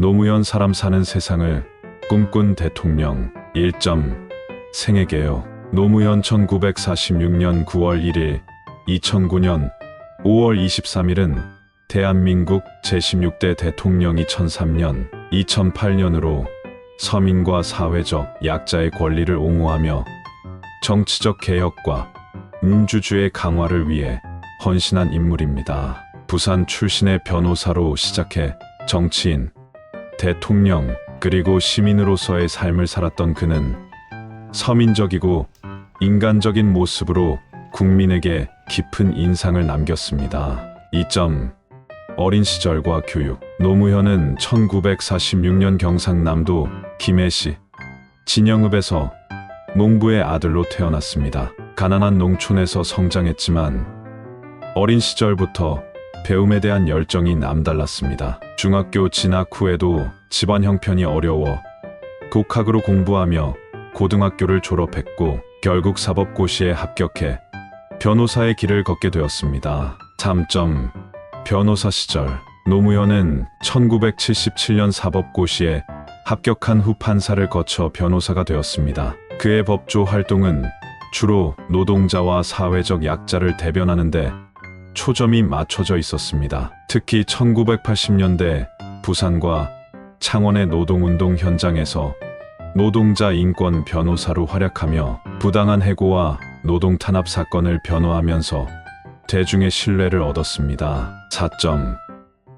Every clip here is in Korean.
노무현 사람 사는 세상을 꿈꾼 대통령. 1점. 생애계요. 노무현 1946년 9월 1일, 2009년 5월 23일은 대한민국 제16대 대통령이 2003년, 2008년으로 서민과 사회적 약자의 권리를 옹호하며 정치적 개혁과 민주주의 강화를 위해 헌신한 인물입니다. 부산 출신의 변호사로 시작해 정치인, 대통령, 그리고 시민으로서의 삶을 살았던 그는 서민적이고 인간적인 모습으로 국민에게 깊은 인상을 남겼습니다. 2점. 어린 시절과 교육. 노무현은 1946년 경상남도 김해시 진영읍에서 농부의 아들로 태어났습니다. 가난한 농촌에서 성장했지만 어린 시절부터 배움에 대한 열정이 남달랐습니다. 중학교 진학 후에도 집안 형편이 어려워 독학으로 공부하며 고등학교를 졸업했고 결국 사법고시에 합격해 변호사의 길을 걷게 되었습니다. 3점. 변호사 시절. 노무현은 1977년 사법고시에 합격한 후 판사를 거쳐 변호사가 되었습니다. 그의 법조 활동은 주로 노동자와 사회적 약자를 대변하는데 초점이 맞춰져 있었습니다. 특히 1980년대 부산과 창원의 노동운동 현장에서 노동자 인권 변호사로 활약하며 부당한 해고와 노동 탄압 사건을 변호하면서 대중의 신뢰를 얻었습니다. 4점.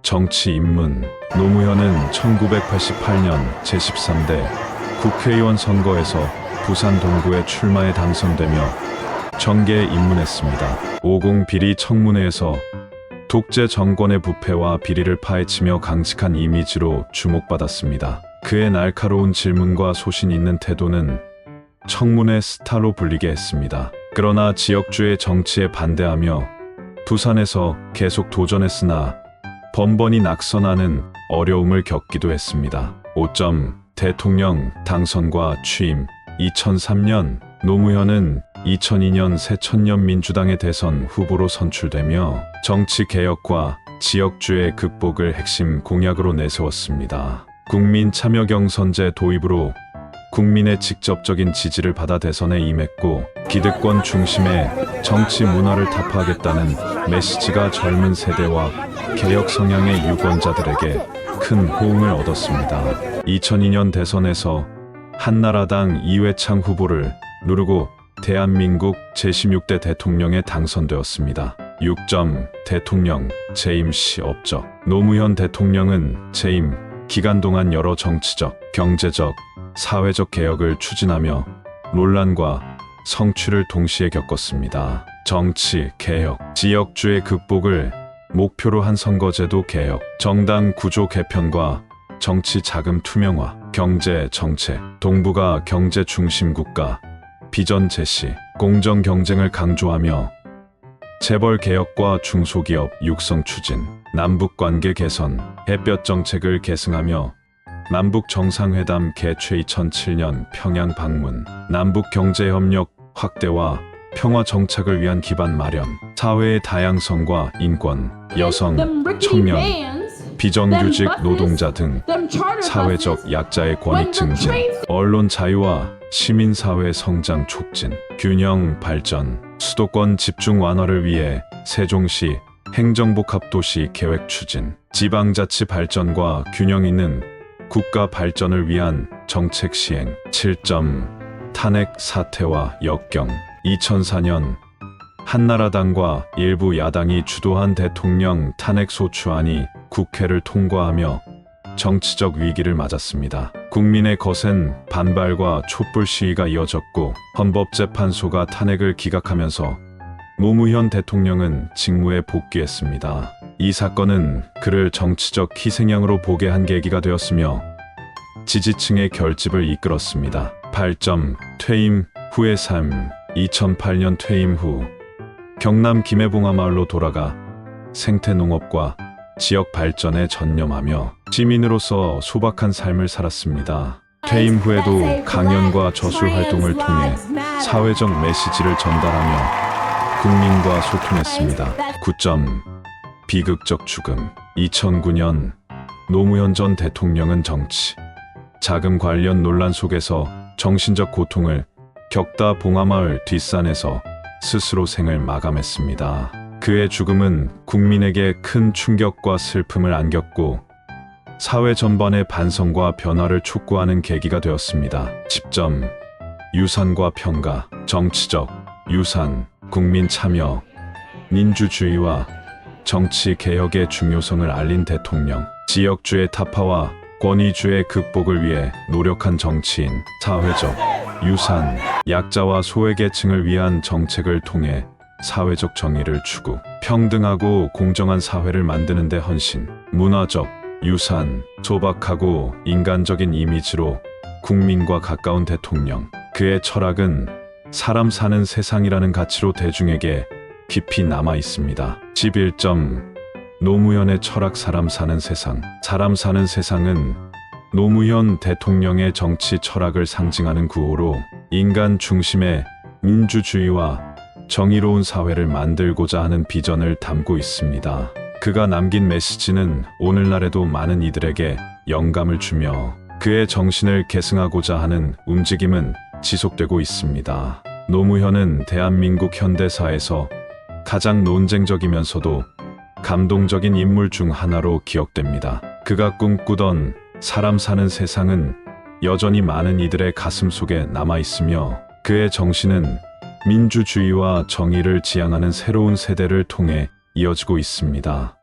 정치 입문. 노무현은 1988년 제13대 국회의원 선거에서 부산 동구에 출마해 당선되며 정계에 입문했습니다. 50 비리 청문회에서 독재 정권의 부패와 비리를 파헤치며 강직한 이미지로 주목받았습니다. 그의 날카로운 질문과 소신 있는 태도는 청문회 스타로 불리게 했습니다. 그러나 지역주의 정치에 반대하며 부산에서 계속 도전했으나 번번이 낙선하는 어려움을 겪기도 했습니다. 5점. 대통령 당선과 취임. 2003년 노무현은 2002년 새천년 민주당의 대선 후보로 선출되며 정치 개혁과 지역주의 극복을 핵심 공약으로 내세웠습니다. 국민 참여 경선제 도입으로 국민의 직접적인 지지를 받아 대선에 임했고 기득권 중심의 정치 문화를 타파하겠다는 메시지가 젊은 세대와 개혁 성향의 유권자들에게 큰 호응을 얻었습니다. 2002년 대선에서 한나라당 이회창 후보를 누르고 대한민국 제16대 대통령에 당선되었습니다. 6점. 대통령 재임 시 업적. 노무현 대통령은 재임 기간 동안 여러 정치적, 경제적, 사회적 개혁을 추진하며 논란과 성취를 동시에 겪었습니다. 정치 개혁, 지역주의 극복을 목표로 한 선거제도 개혁, 정당 구조 개편과 정치 자금 투명화, 경제 정책, 동북아 경제 중심 국가 비전 제시, 공정 경쟁을 강조하며 재벌 개혁과 중소기업 육성 추진, 남북 관계 개선, 햇볕 정책을 계승하며 남북 정상회담 개최. 2007년 평양 방문, 남북 경제 협력 확대와 평화 정착을 위한 기반 마련, 사회의 다양성과 인권, 여성, 청년, 비정규직 노동자 등 사회적 약자의 권익 증진, 언론 자유와 시민사회 성장 촉진, 균형 발전, 수도권 집중 완화를 위해 세종시 행정복합도시 계획 추진, 지방자치 발전과 균형 있는 국가 발전을 위한 정책 시행. 7점. 탄핵 사태와 역경. 2004년 한나라당과 일부 야당이 주도한 대통령 탄핵 소추안이 국회를 통과하며 정치적 위기를 맞았습니다. 국민의 거센 반발과 촛불 시위가 이어졌고 헌법재판소가 탄핵을 기각하면서 노무현 대통령은 직무에 복귀했습니다. 이 사건은 그를 정치적 희생양으로 보게 한 계기가 되었으며 지지층의 결집을 이끌었습니다. 8점. 퇴임 후의 삶. 2008년 퇴임 후 경남 김해봉화마을로 돌아가 생태농업과 지역 발전에 전념하며 시민으로서 소박한 삶을 살았습니다. 퇴임 후에도 강연과 저술 활동을 통해 사회적 메시지를 전달하며 국민과 소통했습니다. 9점. 비극적 죽음. 2009년 노무현 전 대통령은 정치, 자금 관련 논란 속에서 정신적 고통을 겪다 봉하마을 뒷산에서 스스로 생을 마감했습니다. 그의 죽음은 국민에게 큰 충격과 슬픔을 안겼고 사회 전반의 반성과 변화를 촉구하는 계기가 되었습니다. 집점, 유산과 평가, 정치적, 유산, 국민 참여, 민주주의와 정치 개혁의 중요성을 알린 대통령, 지역주의 타파와 권위주의 극복을 위해 노력한 정치인, 사회적, 유산, 약자와 소외계층을 위한 정책을 통해 사회적 정의를 추구, 평등하고 공정한 사회를 만드는 데 헌신, 문화적, 유산, 소박하고 인간적인 이미지로 국민과 가까운 대통령. 그의 철학은 사람 사는 세상이라는 가치로 대중에게 깊이 남아 있습니다. 11점. 노무현의 철학 사람 사는 세상. 사람 사는 세상은 노무현 대통령의 정치 철학을 상징하는 구호로 인간 중심의 민주주의와 정의로운 사회를 만들고자 하는 비전을 담고 있습니다. 그가 남긴 메시지는 오늘날에도 많은 이들에게 영감을 주며 그의 정신을 계승하고자 하는 움직임은 지속되고 있습니다. 노무현은 대한민국 현대사에서 가장 논쟁적이면서도 감동적인 인물 중 하나로 기억됩니다. 그가 꿈꾸던 사람 사는 세상은 여전히 많은 이들의 가슴 속에 남아 있으며 그의 정신은 민주주의와 정의를 지향하는 새로운 세대를 통해 이어지고 있습니다.